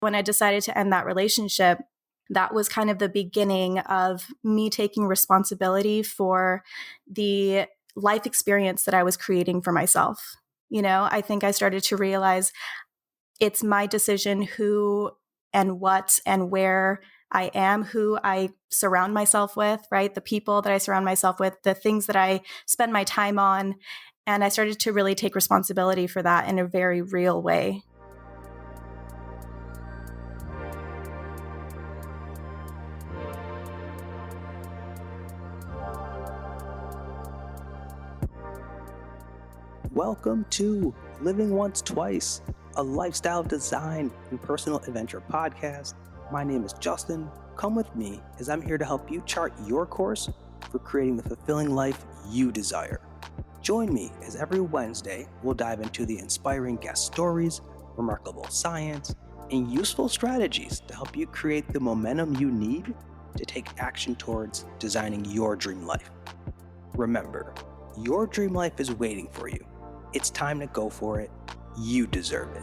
When I decided to end that relationship, that was kind of the beginning of me taking responsibility for the life experience that I was creating for myself. I think I started to realize it's my decision who and what and where I am, who I surround myself with, right? The people that I surround myself with, the things that I spend my time on. And I started to really take responsibility for that in a very real way. Welcome to Living Once Twice, a lifestyle design and personal adventure podcast. My name is Justin. Come with me as I'm here to help you chart your course for creating the fulfilling life you desire. Join me as every Wednesday we'll dive into the inspiring guest stories, remarkable science, and useful strategies to help you create the momentum you need to take action towards designing your dream life. Remember, your dream life is waiting for you. It's time to go for it. You deserve it.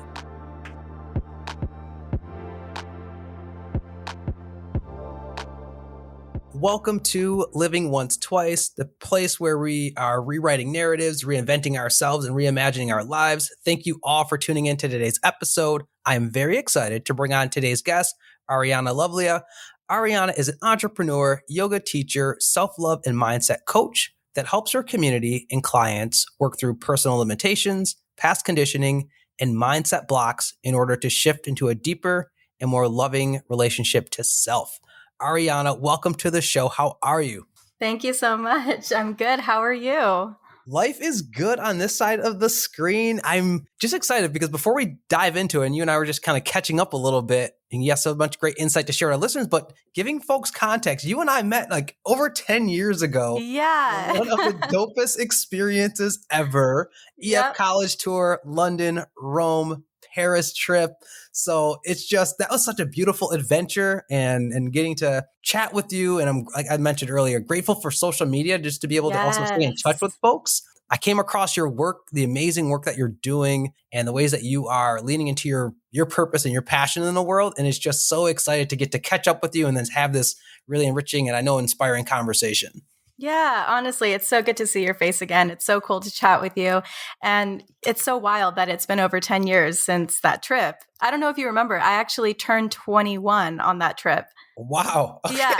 Welcome to Living Once Twice, the place where we are rewriting narratives, reinventing ourselves, and reimagining our lives. Thank you all for tuning in to today's episode. I am very excited to bring on today's guest, Ariana Lovelia. Ariana is an entrepreneur, yoga teacher, self-love, and mindset coach that helps her community and clients work through personal limitations, past conditioning, and mindset blocks in order to shift into a deeper and more loving relationship to self. Ariana, welcome to the show. How are you? Thank you so much. I'm good. How are you? Life is good on this side of the screen. I'm just excited because before we dive into it, and you and I were just kind of catching up a little bit, and yes, a bunch of great insight to share with our listeners, but giving folks context, you and I met like over 10 years ago. Yeah. One of the dopest experiences ever. EF College Tour, London, Rome, Paris trip. So it's just, that was such a beautiful adventure and getting to chat with you. And I'm, like I mentioned earlier, grateful for social media just to be able to also stay in touch with folks. I came across your work, the amazing work that you're doing and the ways that you are leaning into your purpose and your passion in the world. And it's just so excited to get to catch up with you and then have this really enriching and I know inspiring conversation. Yeah, honestly, it's so good to see your face again. It's so cool to chat with you. And it's so wild that it's been over 10 years since that trip. I don't know if you remember, I actually turned 21 on that trip. Wow. Okay. Yeah.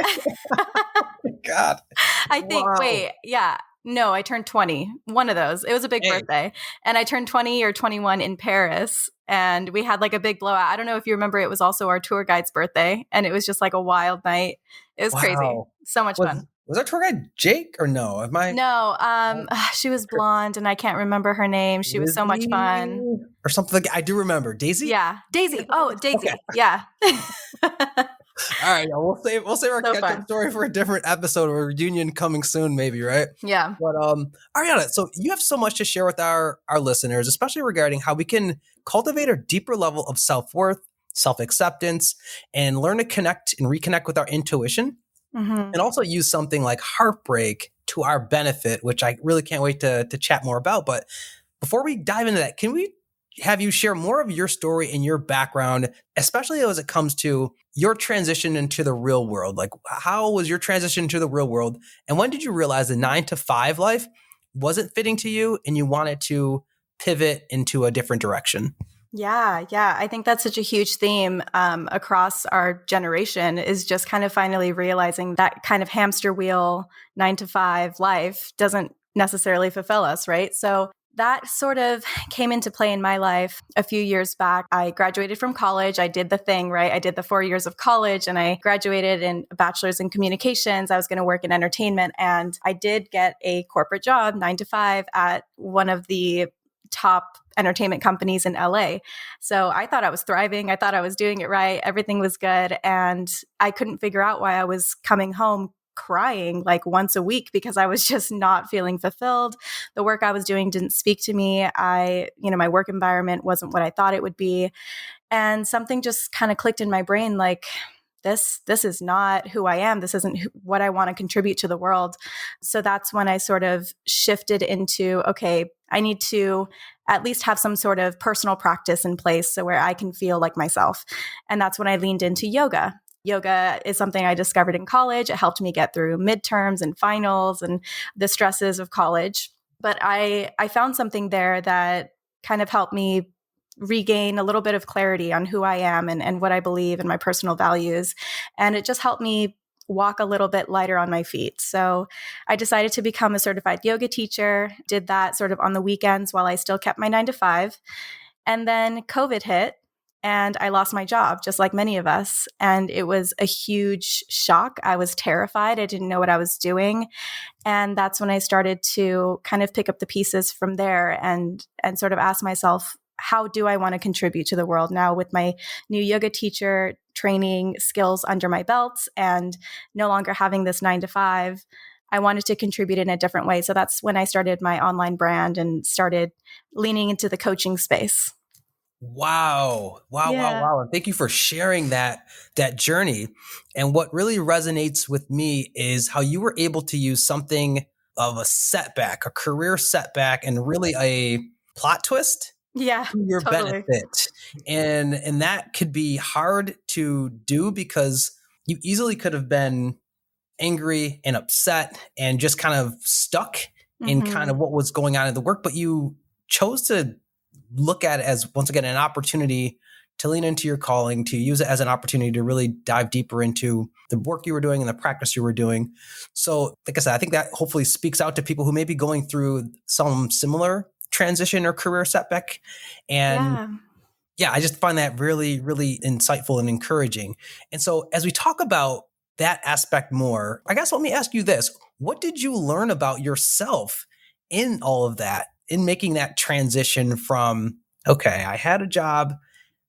God. I think, No, I turned 20. One of those. It was a big birthday. And I turned 20 or 21 in Paris. And we had like a big blowout. I don't know if you remember, it was also our tour guide's birthday. And it was just like a wild night. It was crazy. So much fun. Was our tour guide Jake or no? No, she was blonde and I can't remember her name. She was so much fun. Or something like I do remember. Daisy? Yeah. Daisy. Oh, Daisy. Okay. Yeah. All right, we'll save our catch-up story for a different episode or reunion coming soon, maybe, right? Yeah. But Ariana, so you have so much to share with our listeners, especially regarding how we can cultivate a deeper level of self-worth, self-acceptance, and learn to connect and reconnect with our intuition. Mm-hmm. And also use something like Heartbreak to our benefit, which I really can't wait to chat more about. But before we dive into that, can we have you share more of your story and your background, especially as it comes to your transition into the real world? Like, how was your transition to the real world? And when did you realize the 9-to-5 life wasn't fitting to you and you wanted to pivot into a different direction? Yeah. I think that's such a huge theme across our generation is just kind of finally realizing that kind of hamster wheel 9-to-5 life doesn't necessarily fulfill us, right? So that sort of came into play in my life a few years back. I graduated from college. I did the thing, right? I did the 4 years of college and I graduated in a bachelor's in communications. I was going to work in entertainment and I did get a corporate job, 9-to-5 at one of the top entertainment companies in LA. So I thought I was thriving. I thought I was doing it right. Everything was good. And I couldn't figure out why I was coming home crying like once a week because I was just not feeling fulfilled. The work I was doing didn't speak to me. My work environment wasn't what I thought it would be. And something just kind of clicked in my brain, like, this is not who I am. This isn't what I want to contribute to the world. So that's when I sort of shifted into, okay, I need to at least have some sort of personal practice in place so where I can feel like myself. And that's when I leaned into yoga. Yoga is something I discovered in college. It helped me get through midterms and finals and the stresses of college. But I found something there that kind of helped me regain a little bit of clarity on who I am and what I believe and my personal values. And it just helped me walk a little bit lighter on my feet. So I decided to become a certified yoga teacher, did that sort of on the weekends while I still kept my 9 to 5. And then COVID hit and I lost my job, just like many of us. And it was a huge shock. I was terrified. I didn't know what I was doing. And that's when I started to kind of pick up the pieces from there and sort of ask myself, how do I want to contribute to the world now with my new yoga teacher training skills under my belt and no longer having this 9 to 5? I wanted to contribute in a different way. So that's when I started my online brand and started leaning into the coaching space. Wow. Yeah. And thank you for sharing that journey. And what really resonates with me is how you were able to use something of a setback, a career setback, and really a plot twist Yeah, to your totally. benefit. And that could be hard to do because you easily could have been angry and upset and just kind of stuck in kind of what was going on in the work, but you chose to look at it as, once again, an opportunity to lean into your calling, to use it as an opportunity to really dive deeper into the work you were doing and the practice you were doing. So, like I said, I think that hopefully speaks out to people who may be going through some similar transition or career setback. And Yeah. I just find that really, really insightful and encouraging. And so as we talk about that aspect more, I guess let me ask you this. What did you learn about yourself in all of that, in making that transition from, okay, I had a job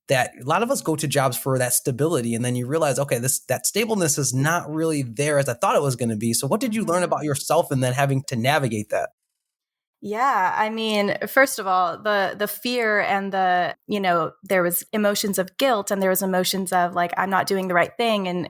that a lot of us go to jobs for that stability. And then you realize, okay, that stableness is not really there as I thought it was going to be. So what did you learn about yourself and then having to navigate that? Yeah, I mean, first of all, the fear and there was emotions of guilt and there was emotions of like, I'm not doing the right thing. And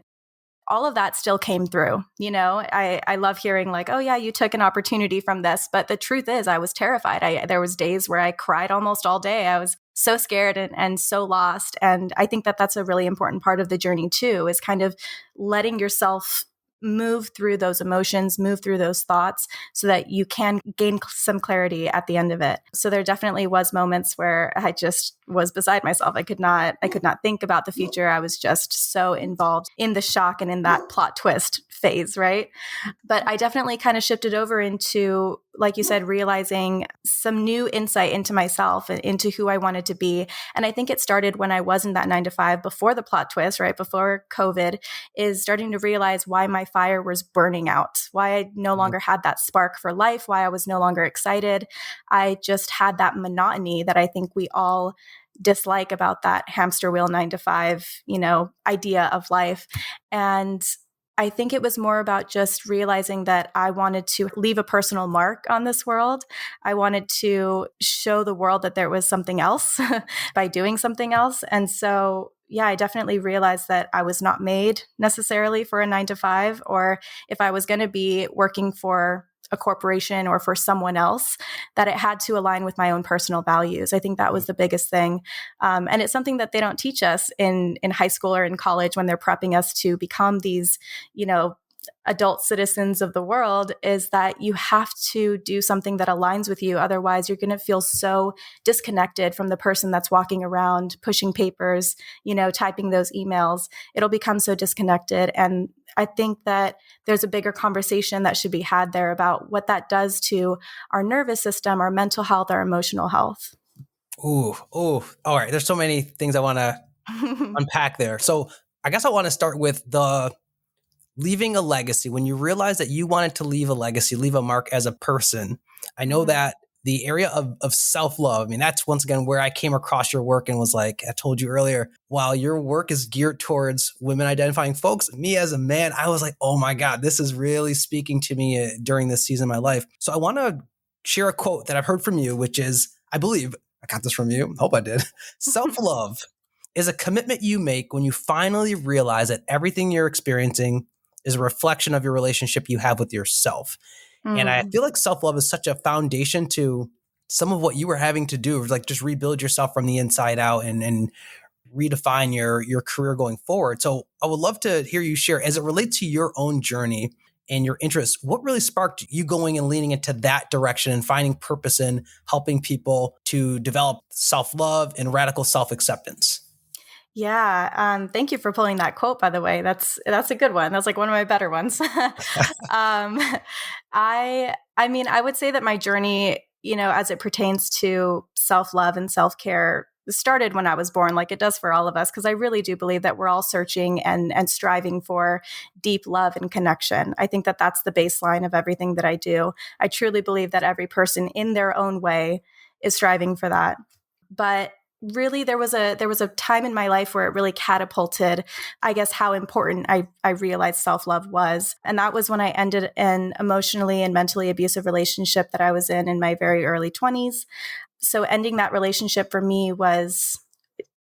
all of that still came through. I love hearing like, oh yeah, you took an opportunity from this. But the truth is I was terrified. There was days where I cried almost all day. I was so scared and so lost. And I think that that's a really important part of the journey too, is kind of letting yourself move through those emotions, move through those thoughts so that you can gain some clarity at the end of it. So there definitely was moments where I just was beside myself. I could not think about the future. I was just so involved in the shock and in that plot twist phase, right? But I definitely kind of shifted over into, like you said, realizing some new insight into myself and into who I wanted to be. And I think it started when I was in that 9 to 5 before the plot twist, right? Before COVID, is starting to realize why my fire was burning out, why I no longer had that spark for life, why I was no longer excited. I just had that monotony that I think we all dislike about that hamster wheel 9 to 5, idea of life. And I think it was more about just realizing that I wanted to leave a personal mark on this world. I wanted to show the world that there was something else by doing something else. And so, yeah, I definitely realized that I was not made necessarily for a 9 to 5, or if I was going to be working for a corporation or for someone else, that it had to align with my own personal values. I think that was the biggest thing. And it's something that they don't teach us in high school or in college when they're prepping us to become these, adult citizens of the world, is that you have to do something that aligns with you. Otherwise, you're going to feel so disconnected from the person that's walking around, pushing papers, typing those emails. It'll become so disconnected. And I think that there's a bigger conversation that should be had there about what that does to our nervous system, our mental health, our emotional health. Ooh. All right. There's so many things I want to unpack there. So I guess I want to start with the leaving a legacy. When you realize that you wanted to leave a legacy, leave a mark as a person, I know that the area of self-love, I mean, that's once again where I came across your work and was like, I told you earlier, while your work is geared towards women identifying folks, me as a man, I was like, oh my God, this is really speaking to me during this season of my life. So I want to share a quote that I've heard from you, which is, I believe, I got this from you. Hope I did. Self-love is a commitment you make when you finally realize that everything you're experiencing is a reflection of your relationship you have with yourself. And I Mm. feel like self-love is such a foundation to some of what you were having to do, like just rebuild yourself from the inside out and redefine your career going forward. So I would love to hear you share, as it relates to your own journey and your interests, what really sparked you going and leaning into that direction and finding purpose in helping people to develop self-love and radical self-acceptance? Yeah. Thank you for pulling that quote, by the way. That's a good one. That's like one of my better ones. um, I mean, I would say that my journey, as it pertains to self-love and self-care, started when I was born, like it does for all of us, because I really do believe that we're all searching and striving for deep love and connection. I think that that's the baseline of everything that I do. I truly believe that every person in their own way is striving for that. But really there was a time in my life where it really catapulted, I guess, how important I realized self-love was. And that was when I ended an emotionally and mentally abusive relationship that I was in my very early 20s. So ending that relationship for me was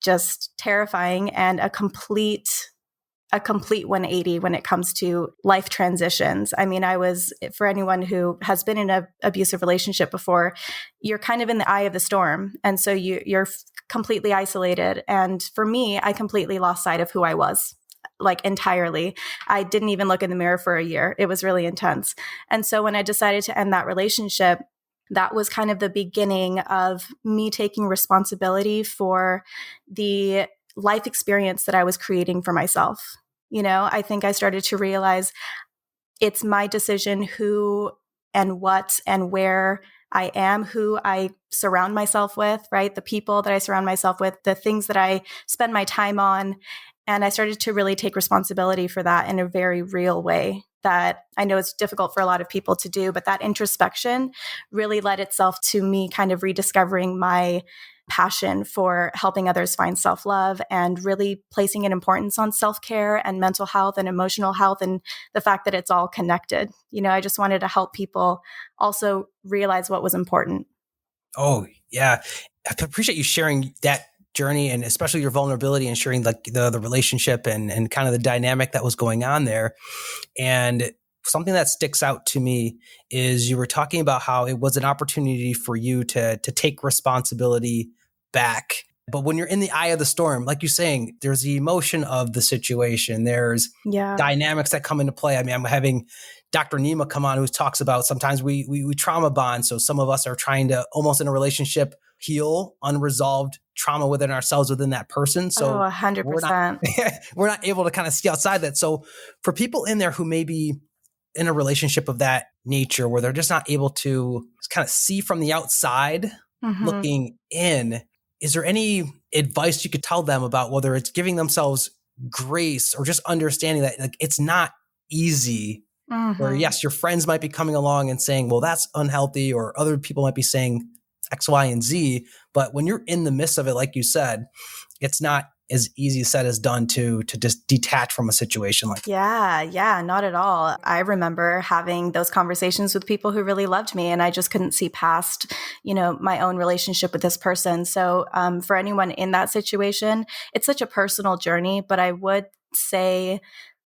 just terrifying and a complete 180 when it comes to life transitions. I mean, for anyone who has been in an abusive relationship before, you're kind of in the eye of the storm. And so you're completely isolated. And for me, I completely lost sight of who I was, like entirely. I didn't even look in the mirror for a year. It was really intense. And so when I decided to end that relationship, that was kind of the beginning of me taking responsibility for the life experience that I was creating for myself. I think I started to realize it's my decision who and what and where I am, who I surround myself with, right? The people that I surround myself with, the things that I spend my time on. And I started to really take responsibility for that in a very real way that I know it's difficult for a lot of people to do, but that introspection really led itself to me kind of rediscovering my passion for helping others find self-love and really placing an importance on self-care and mental health and emotional health and the fact that it's all connected. I just wanted to help people also realize what was important. Oh, yeah. I appreciate you sharing that journey and especially your vulnerability and sharing like the relationship and kind of the dynamic that was going on there. And something that sticks out to me is you were talking about how it was an opportunity for you to take responsibility back. But when you're in the eye of the storm, like you're saying, there's the emotion of the situation. There's dynamics that come into play. I mean, I'm having Dr. Nima come on who talks about sometimes we trauma bond. So some of us are trying to almost in a relationship heal unresolved trauma within ourselves, within that person. So 100%. we're not able to kind of see outside that. So for people in there who may be in a relationship of that nature, where they're just not able to kind of see from the outside looking in, is there any advice you could tell them about whether it's giving themselves grace or just understanding that like it's not easy? Where yes, your friends might be coming along and saying, well, that's unhealthy, or other people might be saying X, Y, and Z. But when you're in the midst of it, like you said, it's not as easy said as done to just detach from a situation like that. Yeah, not at all. I remember having those conversations with people who really loved me, and I just couldn't see past, my own relationship with this person. So for anyone in that situation, it's such a personal journey, but I would say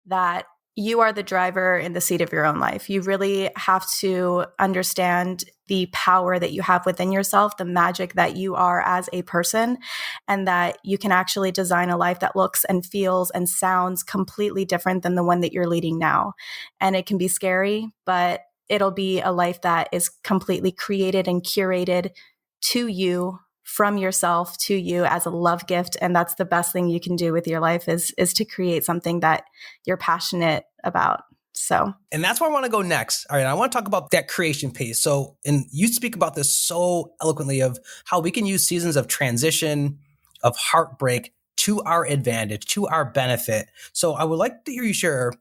that you are the driver in the seat of your own life. You really have to understand the power that you have within yourself, the magic that you are as a person, and that you can actually design a life that looks and feels and sounds completely different than the one that you're leading now. And it can be scary, but it'll be a life that is completely created and curated to you, from yourself to you, as a love gift. And that's the best thing you can do with your life is to create something that you're passionate about. So, and that's where I want to go next. All right. I want to talk about that creation piece. So, and you speak about this so eloquently of how we can use seasons of transition, of heartbreak to our advantage, to our benefit. So I would like to hear you share,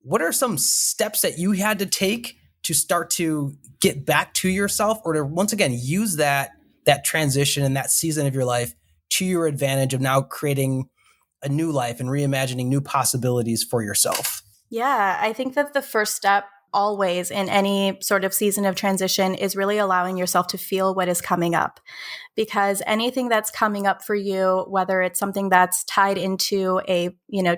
what are some steps that you had to take to start to get back to yourself, or to once again use that transition and that season of your life to your advantage of now creating a new life and reimagining new possibilities for yourself? Yeah, I think that the first step always in any sort of season of transition is really allowing yourself to feel what is coming up, because anything that's coming up for you, whether it's something that's tied into a,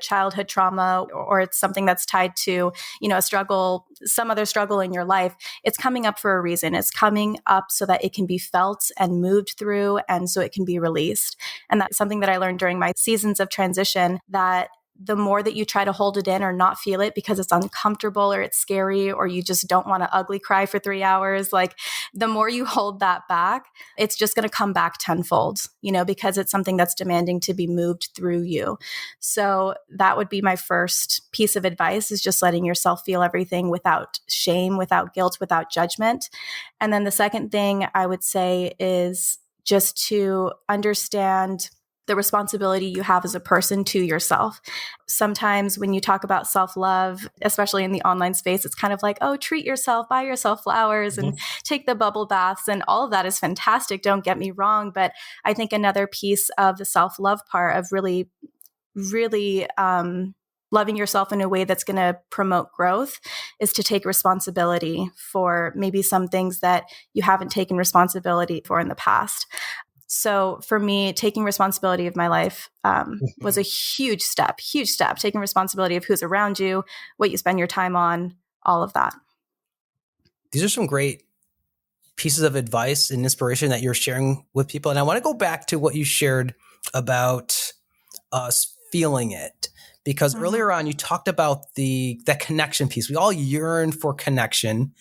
childhood trauma, or it's something that's tied to, a struggle, some other struggle in your life, it's coming up for a reason. It's coming up so that it can be felt and moved through, and so it can be released. And that's something that I learned during my seasons of transition, that the more that you try to hold it in or not feel it because it's uncomfortable or it's scary, or you just don't want to ugly cry for 3 hours, like the more you hold that back, it's just going to come back tenfold, because it's something that's demanding to be moved through you. So that would be my first piece of advice, is just letting yourself feel everything without shame, without guilt, without judgment. And then the second thing I would say is just to understand the responsibility you have as a person to yourself. Sometimes when you talk about self-love, especially in the online space, it's kind of like, oh, treat yourself, buy yourself flowers and take the bubble baths. And all of that is fantastic. Don't get me wrong. But I think another piece of the self-love part of really, really loving yourself in a way that's going to promote growth is to take responsibility for maybe some things that you haven't taken responsibility for in the past. So for me, taking responsibility of my life was a huge step, taking responsibility of who's around you, what you spend your time on, all of that. These are some great pieces of advice and inspiration that you're sharing with people. And I want to go back to what you shared about us feeling it, because earlier on you talked about that connection piece. We all yearn for connection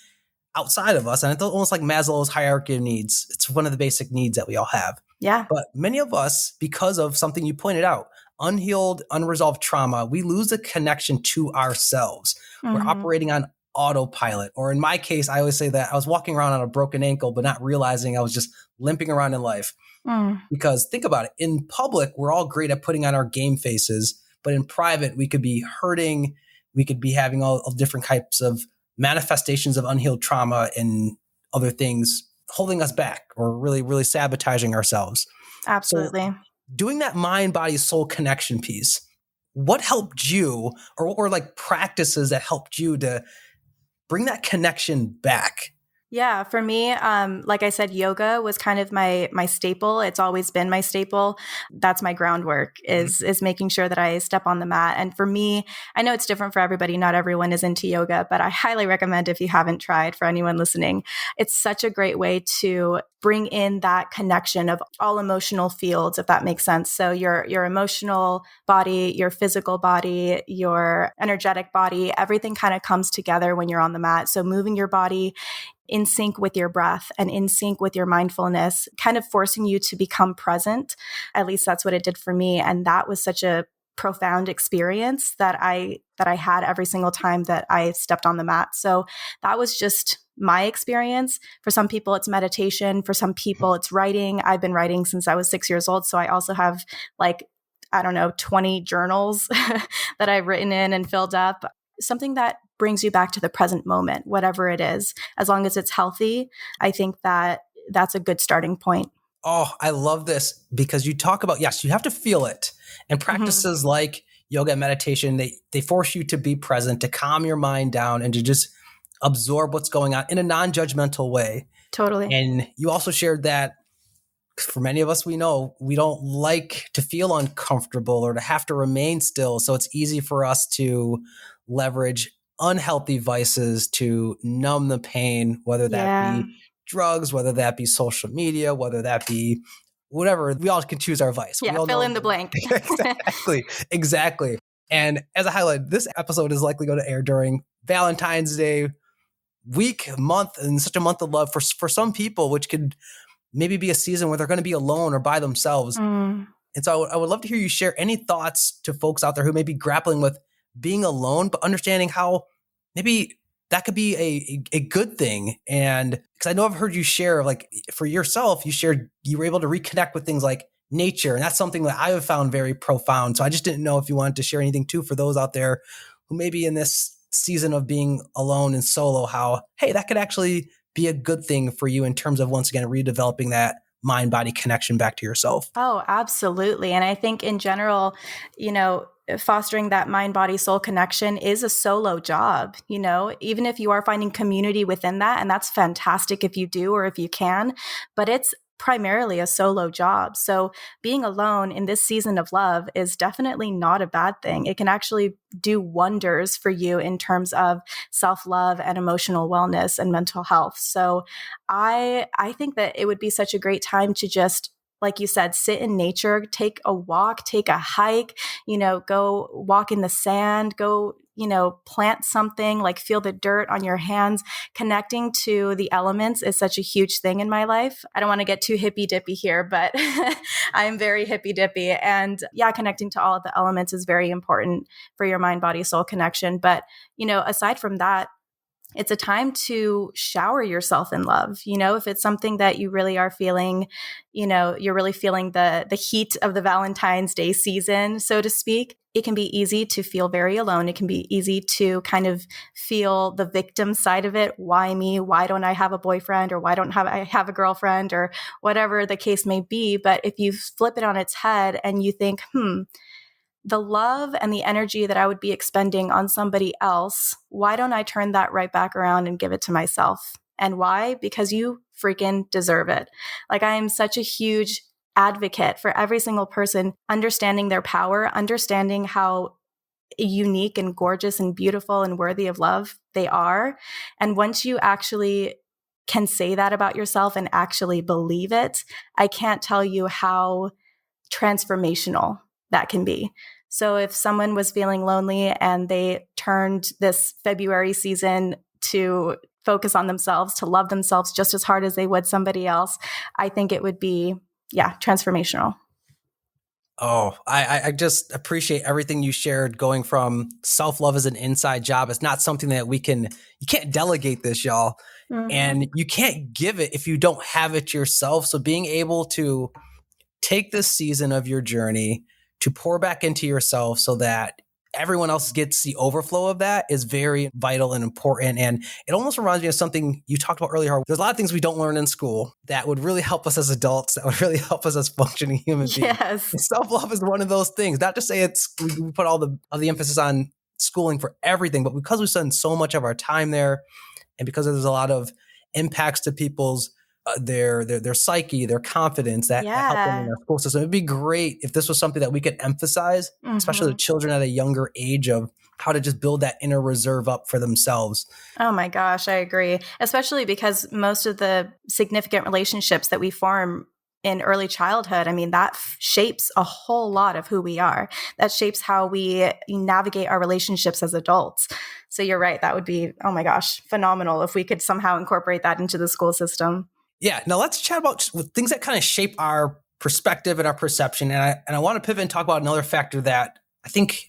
outside of us. And it's almost like Maslow's hierarchy of needs. It's one of the basic needs that we all have. Yeah. But many of us, because of something you pointed out, unhealed, unresolved trauma, we lose the connection to ourselves. We're operating on autopilot. Or in my case, I always say that I was walking around on a broken ankle, but not realizing I was just limping around in life. Because think about it. In public, we're all great at putting on our game faces. But in private, we could be hurting. We could be having all different types of manifestations of unhealed trauma and other things holding us back, or really, really sabotaging ourselves. Absolutely. So doing that mind, body, soul connection piece, what helped you, or like practices that helped you to bring that connection back? Yeah, for me, like I said, yoga was kind of my staple. It's always been my staple. That's my groundwork, is making sure that I step on the mat. And for me, I know it's different for everybody. Not everyone is into yoga, but I highly recommend, if you haven't tried, for anyone listening, it's such a great way to bring in that connection of all emotional fields, if that makes sense. So your emotional body, your physical body, your energetic body, everything kind of comes together when you're on the mat. So moving your body in sync with your breath and in sync with your mindfulness, kind of forcing you to become present. At least that's what it did for me. And that was such a profound experience that I had every single time that I stepped on the mat. So that was just my experience. For some people, it's meditation. For some people, it's writing. I've been writing since I was 6 years old. So I also have 20 journals that I've written in and filled up. Something that brings you back to the present moment, whatever it is, as long as it's healthy. I think that that's a good starting point. Oh, I love this, because you talk about, yes, you have to feel it. And practices like yoga and meditation, they force you to be present, to calm your mind down, and to just absorb what's going on in a non-judgmental way. Totally. And you also shared that for many of us, we know we don't like to feel uncomfortable or to have to remain still. So it's easy for us to leverage unhealthy vices to numb the pain, whether that be drugs, whether that be social media, whether that be whatever. We all can choose our vice. Yeah, we all fill know in the blank. Exactly. And as I highlighted, this episode is likely going to air during Valentine's Day week, month, and such a month of love for some people, which could maybe be a season where they're going to be alone or by themselves. And so I would love to hear you share any thoughts to folks out there who may be grappling with being alone, but understanding how maybe that could be a good thing. And because I know I've heard you share, like for yourself, you were able to reconnect with things like nature. And that's something that I have found very profound. So I just didn't know if you wanted to share anything too for those out there who may be in this season of being alone and solo, how, hey, that could actually be a good thing for you in terms of, once again, redeveloping that mind-body connection back to yourself. Oh, absolutely. And I think in general, fostering that mind, body, soul connection is a solo job, even if you are finding community within that. And that's fantastic if you do or if you can, but it's primarily a solo job. So being alone in this season of love is definitely not a bad thing. It can actually do wonders for you in terms of self-love and emotional wellness and mental health. So I think that it would be such a great time to just, like you said, sit in nature, take a walk, take a hike, go walk in the sand, go, plant something, like feel the dirt on your hands. Connecting to the elements is such a huge thing in my life. I don't want to get too hippy dippy here, but I'm very hippy dippy. And yeah, connecting to all of the elements is very important for your mind, body, soul connection. But, aside from that, it's a time to shower yourself in love. If it's something that you really are feeling, you're really feeling the heat of the Valentine's Day season, so to speak, it can be easy to feel very alone. It can be easy to kind of feel the victim side of it. Why me? Why don't I have a boyfriend? Or why don't I have a girlfriend? Or whatever the case may be. But if you flip it on its head and you think, the love and the energy that I would be expending on somebody else, why don't I turn that right back around and give it to myself? And why? Because you freaking deserve it. Like, I am such a huge advocate for every single person understanding their power, understanding how unique and gorgeous and beautiful and worthy of love they are. And once you actually can say that about yourself and actually believe it, I can't tell you how transformational that can be. So if someone was feeling lonely and they turned this February season to focus on themselves, to love themselves just as hard as they would somebody else, I think it would be, transformational. Oh, I just appreciate everything you shared, going from self-love as an inside job. It's not something that you can't delegate this, y'all. Mm-hmm. And you can't give it if you don't have it yourself. So being able to take this season of your journey to pour back into yourself so that everyone else gets the overflow of that is very vital and important. And it almost reminds me of something you talked about earlier. There's a lot of things we don't learn in school that would really help us as adults, that would really help us as functioning human beings. Yes. Self-love is one of those things. Not to say we put all the emphasis on schooling for everything, but because we spend so much of our time there, and because there's a lot of impacts to people's their psyche, their confidence, that help them in their school system. It'd be great if this was something that we could emphasize, especially the children at a younger age, of how to just build that inner reserve up for themselves. Oh my gosh, I agree. Especially because most of the significant relationships that we form in early childhood, that shapes a whole lot of who we are. That shapes how we navigate our relationships as adults. So you're right. That would be, oh my gosh, phenomenal if we could somehow incorporate that into the school system. Yeah. Now let's chat about things that kind of shape our perspective and our perception. And I want to pivot and talk about another factor that I think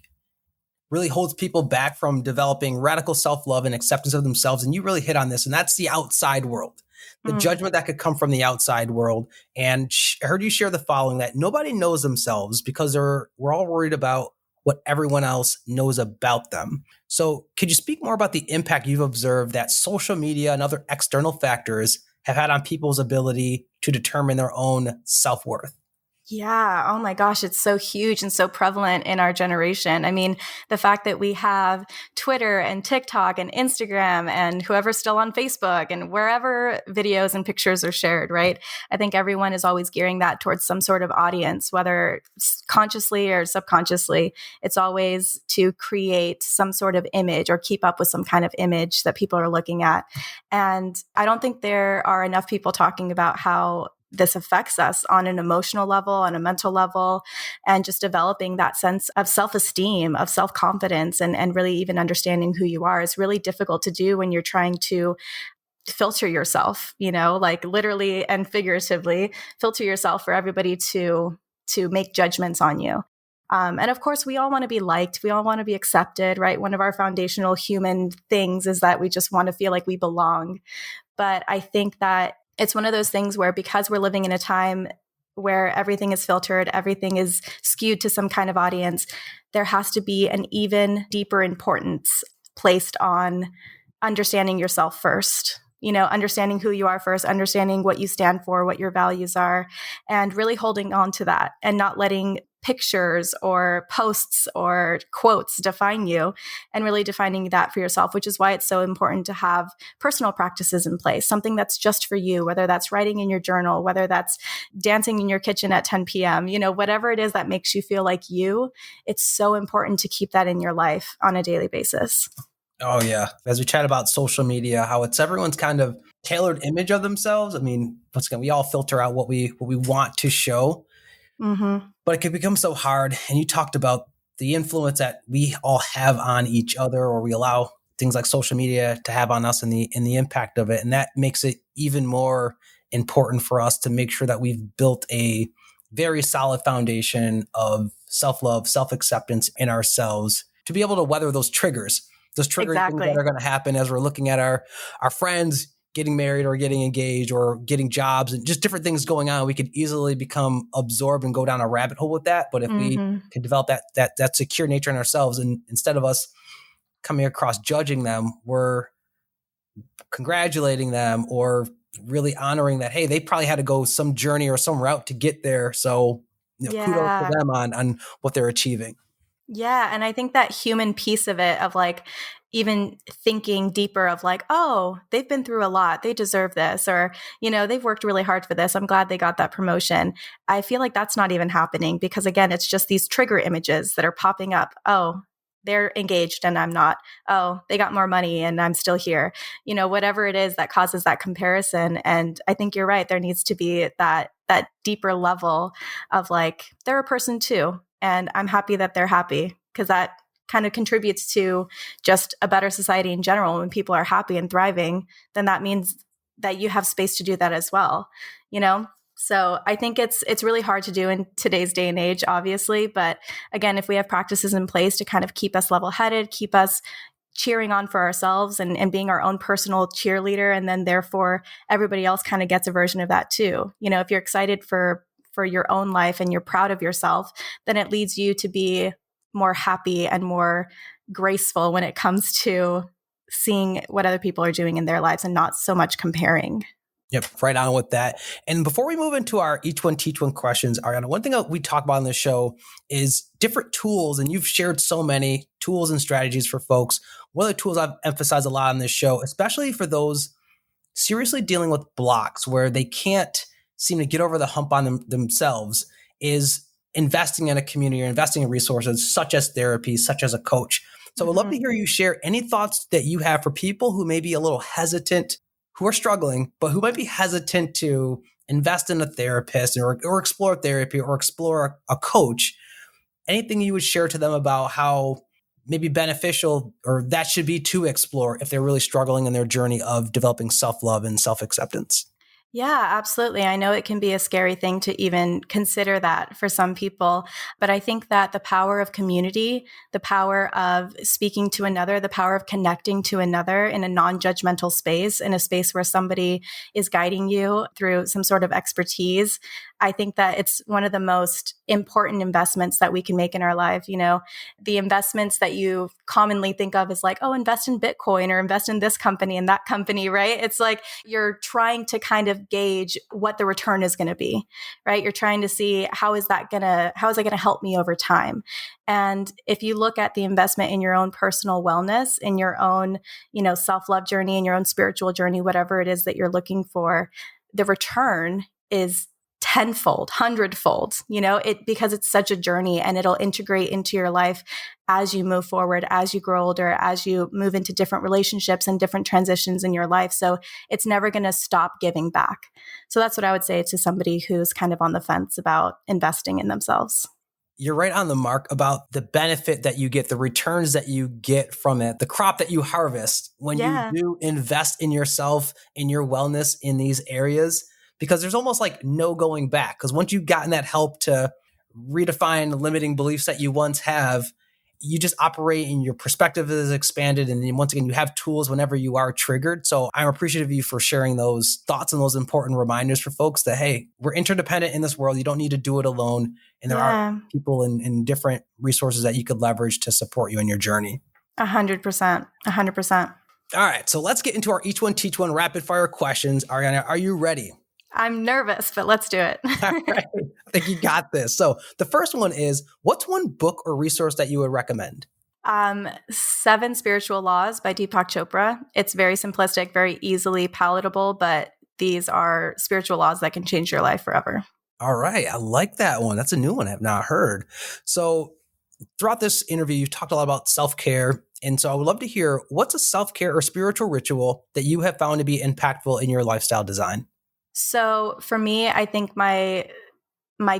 really holds people back from developing radical self-love and acceptance of themselves. And you really hit on this, and that's the outside world, the judgment that could come from the outside world. And I heard you share the following, that nobody knows themselves because we're all worried about what everyone else knows about them. So could you speak more about the impact you've observed that social media and other external factors have had on people's ability to determine their own self-worth? Yeah. Oh my gosh. It's so huge and so prevalent in our generation. The fact that we have Twitter and TikTok and Instagram and whoever's still on Facebook and wherever videos and pictures are shared, right? I think everyone is always gearing that towards some sort of audience, whether consciously or subconsciously. It's always to create some sort of image or keep up with some kind of image that people are looking at. And I don't think there are enough people talking about how this affects us on an emotional level, on a mental level, and just developing that sense of self-esteem, of self-confidence, and really even understanding who you are is really difficult to do when you're trying to filter yourself, like literally and figuratively filter yourself for everybody to make judgments on you. And of course, we all want to be liked. We all want to be accepted, right? One of our foundational human things is that we just want to feel like we belong. But I think that it's one of those things where, because we're living in a time where everything is filtered, everything is skewed to some kind of audience, there has to be an even deeper importance placed on understanding yourself first. understanding who you are first, understanding what you stand for, what your values are, and really holding on to that and not letting pictures or posts or quotes define you, and really defining that for yourself, which is why it's so important to have personal practices in place, something that's just for you, whether that's writing in your journal, whether that's dancing in your kitchen at 10 p.m., whatever it is that makes you feel like you, it's so important to keep that in your life on a daily basis. Oh, yeah. As we chat about social media, how it's everyone's kind of tailored image of themselves. I mean, we all filter out what we want to show. Mm-hmm. But it can become so hard. And you talked about the influence that we all have on each other, or we allow things like social media to have on us and the impact of it. And that makes it even more important for us to make sure that we've built a very solid foundation of self-love, self-acceptance in ourselves to be able to weather those triggers, those triggering things that are going to happen as we're looking at our friends getting married or getting engaged or getting jobs and just different things going on. We could easily become absorbed and go down a rabbit hole with that. But if we can develop that secure nature in ourselves, and instead of us coming across judging them, we're congratulating them or really honoring that, hey, they probably had to go some journey or some route to get there. So kudos to them on what they're achieving. Yeah. And I think that human piece of it, of like even thinking deeper of like, oh, they've been through a lot, they deserve this, or, they've worked really hard for this, I'm glad they got that promotion. I feel like that's not even happening, because again, it's just these trigger images that are popping up. Oh, they're engaged and I'm not. Oh, they got more money and I'm still here. Whatever it is that causes that comparison. And I think you're right. There needs to be that deeper level of like, they're a person too. And I'm happy that they're happy, because that kind of contributes to just a better society in general. When people are happy and thriving, then that means that you have space to do that as well, So I think it's really hard to do in today's day and age, obviously. But again, if we have practices in place to kind of keep us level-headed, keep us cheering on for ourselves and being our own personal cheerleader, and then therefore everybody else kind of gets a version of that too. If you're excited for your own life and you're proud of yourself, then it leads you to be more happy and more graceful when it comes to seeing what other people are doing in their lives and not so much comparing. Yep, right on with that. And before we move into our each one teach one questions, Ariana, one thing that we talk about on this show is different tools, and you've shared so many tools and strategies for folks. One of the tools I've emphasized a lot on this show, especially for those seriously dealing with blocks where they can't seem to get over the hump on themselves, is investing in a community or investing in resources such as therapy, such as a coach. So I'd love to hear you share any thoughts that you have for people who may be a little hesitant, who are struggling, but who might be hesitant to invest in a therapist or explore therapy or explore a coach. Anything you would share to them about how maybe beneficial or that should be to explore if they're really struggling in their journey of developing self-love and self-acceptance? Yeah, absolutely. I know it can be a scary thing to even consider that for some people, but I think that the power of community, the power of speaking to another, the power of connecting to another in a non-judgmental space, in a space where somebody is guiding you through some sort of expertise, I think that it's one of the most important investments that we can make in our life. The investments that you commonly think of as like, oh, invest in Bitcoin or invest in this company and that company, right? It's like you're trying to kind of gauge what the return is going to be, right? You're trying to see how is it going to help me over time? And if you look at the investment in your own personal wellness, in your own, self-love journey, in your own spiritual journey, whatever it is that you're looking for, the return is tenfold, hundredfold, because it's such a journey, and it'll integrate into your life as you move forward, as you grow older, as you move into different relationships and different transitions in your life. So it's never going to stop giving back. So that's what I would say to somebody who's kind of on the fence about investing in themselves. You're right on the mark about the benefit that you get, the returns that you get from it, the crop that you harvest when you do invest in yourself, in your wellness in these areas. Because there's almost like no going back. Because once you've gotten that help to redefine the limiting beliefs that you once have, you just operate and your perspective is expanded. And then once again, you have tools whenever you are triggered. So I'm appreciative of you for sharing those thoughts and those important reminders for folks that, hey, we're interdependent in this world. You don't need to do it alone. And there are people and different resources that you could leverage to support you in your journey. 100%. 100%. All right, so let's get into our each one teach one rapid fire questions. Ariana, are you ready? I'm nervous, but let's do it. All right, I think you got this. So the first one is, what's one book or resource that you would recommend? Seven Spiritual Laws by Deepak Chopra. It's very simplistic, very easily palatable, but these are spiritual laws that can change your life forever. All right, I like that one. That's a new one I've not heard. So throughout this interview, you've talked a lot about self-care. And so I would love to hear, what's a self-care or spiritual ritual that you have found to be impactful in your lifestyle design? So for me, I think my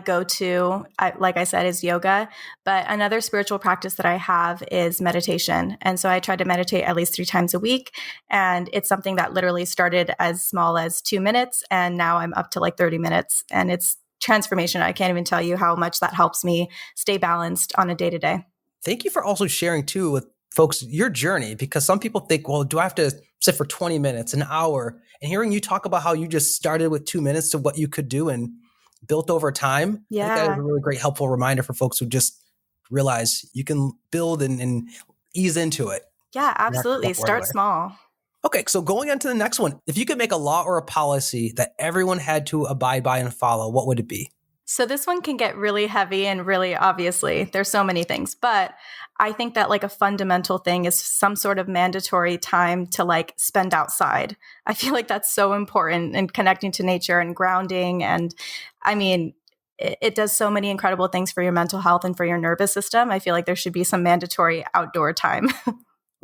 go-to, like I said, is yoga. But another spiritual practice that I have is meditation. And so I try to meditate at least 3 times a week. And it's something that literally started as small as 2 minutes. And now I'm up to like 30 minutes. And it's transformation. I can't even tell you how much that helps me stay balanced on a day-to-day. Thank you for also sharing too with folks your journey, because some people think, well, do I have to sit for 20 minutes, an hour? And hearing you talk about how you just started with 2 minutes to what you could do and built over time, I think that is Yeah. a really great, helpful reminder for folks who just realize you can build and ease into it. Yeah, You don't have to absolutely. jump right Start away. small. Okay, so going on to the next one, if you could make a law or a policy that everyone had to abide by and follow, what would it be? So this one can get really heavy and really obviously there's so many things, but I think that like a fundamental thing is some sort of mandatory time to like spend outside. I feel like that's so important in connecting to nature and grounding. And I mean, it does so many incredible things for your mental health and for your nervous system. I feel like there should be some mandatory outdoor time.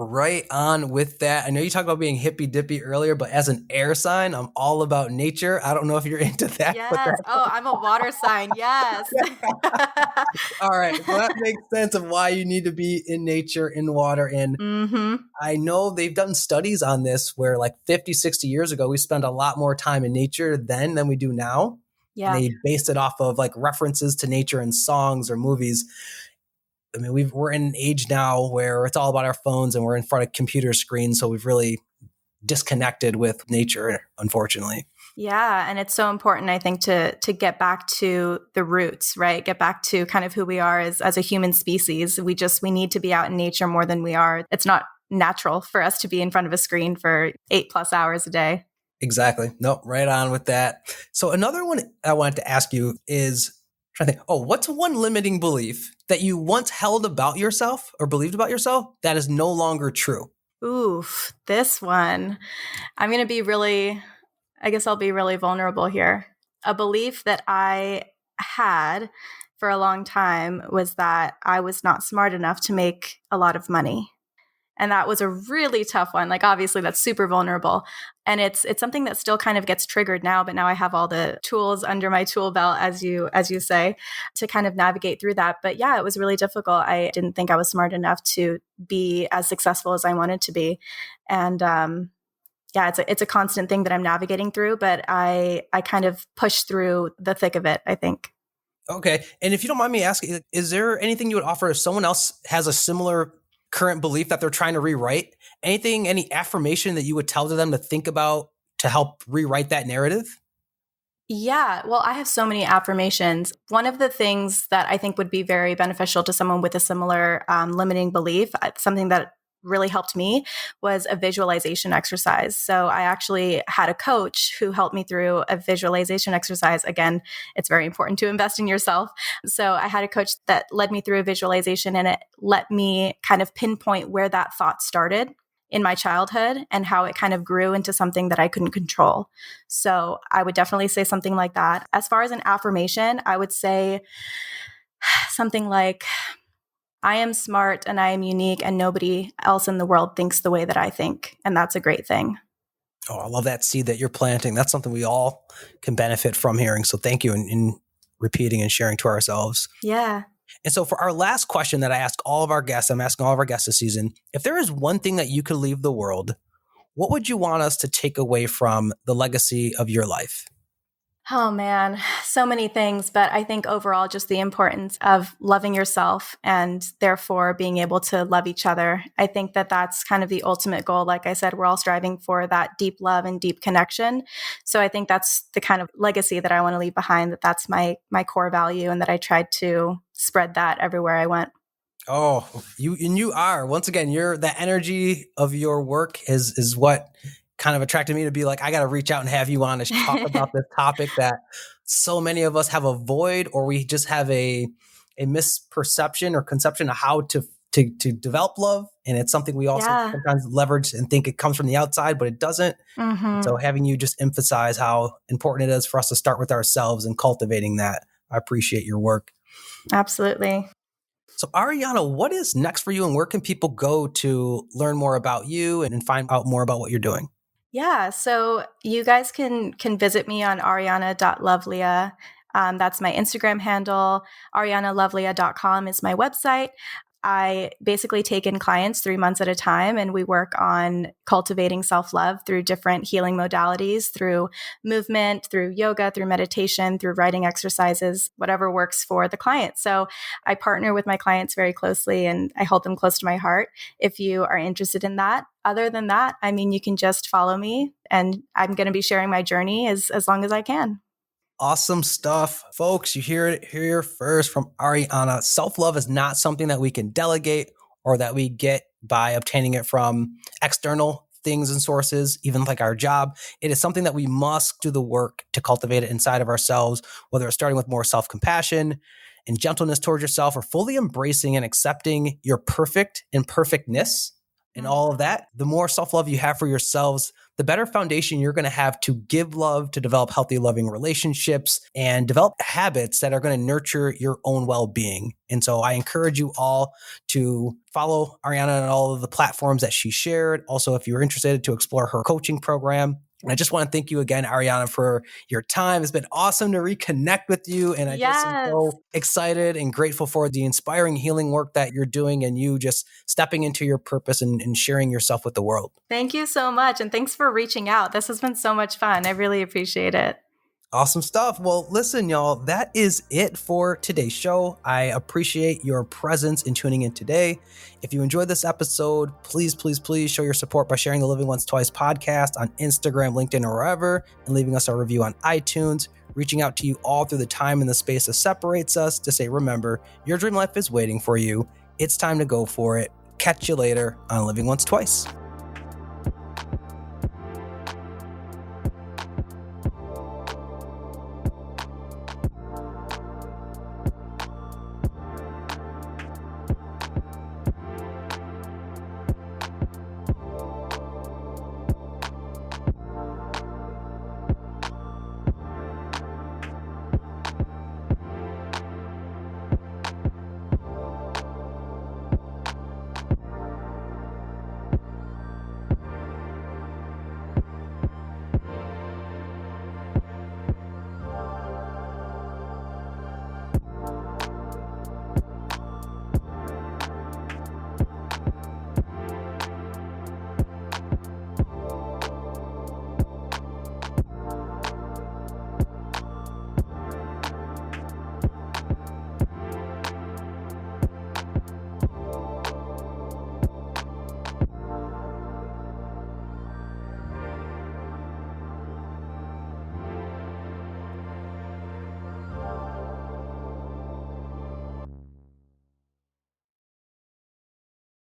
Right on with that. I know you talked about being hippy dippy earlier, but as an air sign, I'm all about nature. I don't know if you're into that, but Yes. Oh, I'm a water sign. Yes. all right. So that makes sense of why you need to be in nature, in water. And Mm-hmm. I know they've done studies on this where like 50, 60 years ago, we spent a lot more time in nature then than we do now. And Yeah. they based it off of like references to nature in songs or movies. I mean, we're in an age now where it's all about our phones and we're in front of computer screens. So we've really disconnected with nature, unfortunately. Yeah, and it's so important, I think, to get back to the roots, right? Get back to kind of who we are as a human species. We need to be out in nature more than we are. It's not natural for us to be in front of a screen for 8+ hours a day. Exactly. Nope. Right on with that. So another one I wanted to ask you is trying to think, what's one limiting belief that you once held about yourself or believed about yourself that is no longer true? Oof, this one. I'm going to be really, I guess I'll be really vulnerable here. A belief that I had for a long time was that I was not smart enough to make a lot of money. And that was a really tough one. Like obviously that's super vulnerable. And it's something that still kind of gets triggered now, but now I have all the tools under my tool belt, as you say, to kind of navigate through that. But yeah, it was really difficult. I didn't think I was smart enough to be as successful as I wanted to be. And yeah, it's a constant thing that I'm navigating through, but I kind of push through the thick of it, I think. Okay. And if you don't mind me asking, is there anything you would offer if someone else has a similar current belief that they're trying to rewrite? Anything, any affirmation that you would tell to them to think about to help rewrite that narrative? Yeah, well, I have so many affirmations. One of the things that I think would be very beneficial to someone with a similar limiting belief, something that really helped me was a visualization exercise. So I actually had a coach who helped me through a visualization exercise. Again, it's very important to invest in yourself. So I had a coach that led me through a visualization, and it let me kind of pinpoint where that thought started in my childhood and how it kind of grew into something that I couldn't control. So I would definitely say something like that. As far as an affirmation, I would say something like, I am smart and I am unique and nobody else in the world thinks the way that I think. And that's a great thing. Oh, I love that seed that you're planting. That's something we all can benefit from hearing. So thank you in repeating and sharing to ourselves. Yeah. And so for our last question that I ask all of our guests, I'm asking all of our guests this season, if there is one thing that you could leave the world, what would you want us to take away from the legacy of your life? Oh man, so many things. But I think overall, just the importance of loving yourself and therefore being able to love each other. I think that that's kind of the ultimate goal. Like I said, we're all striving for that deep love and deep connection. So I think that's the kind of legacy that I want to leave behind, that's my core value, and that I tried to spread that everywhere I went. Oh, you are. Once again, the energy of your work is what kind of attracted me to be like, I got to reach out and have you on to talk about this topic that so many of us have a void, or we just have a misperception or conception of how to develop love. And it's something we also Yeah. sometimes leverage and think it comes from the outside, but it doesn't. So having you just emphasize how important it is for us to start with ourselves and cultivating that. I appreciate your work. Absolutely. So Ariana, what is next for you, and where can people go to learn more about you and find out more about what you're doing? Yeah, so you guys can visit me on ariana.lovelia. That's my Instagram handle. arianalovelia.com is my website. I basically take in clients 3 months at a time, and we work on cultivating self-love through different healing modalities, through movement, through yoga, through meditation, through writing exercises, whatever works for the client. So I partner with my clients very closely, and I hold them close to my heart if you are interested in that. Other than that, I mean, you can just follow me, and I'm going to be sharing my journey as long as I can. Awesome stuff. Folks, you hear it here first from Ariana. Self-love is not something that we can delegate or that we get by obtaining it from external things and sources, even like our job. It is something that we must do the work to cultivate it inside of ourselves, whether it's starting with more self-compassion and gentleness towards yourself, or fully embracing and accepting your perfect imperfectness and all of that. The more self-love you have for yourselves, the better foundation you're going to have to give love, to develop healthy, loving relationships, and develop habits that are going to nurture your own well-being. And so I encourage you all to follow Ariana on all of the platforms that she shared. Also, if you're interested, to explore her coaching program. And I just want to thank you again, Ariana, for your time. It's been awesome to reconnect with you. And I just am so excited and grateful for the inspiring healing work that you're doing, and you just stepping into your purpose and sharing yourself with the world. Thank you so much. And thanks for reaching out. This has been so much fun. I really appreciate it. Awesome stuff. Well, listen, y'all, that is it for today's show. I appreciate your presence in tuning in today. If you enjoyed this episode, please, please, please show your support by sharing the Living Once Twice podcast on Instagram, LinkedIn, or wherever, and leaving us a review on iTunes. Reaching out to you all through the time and the space that separates us to say, remember, your dream life is waiting for you. It's time to go for it. Catch you later on Living Once Twice.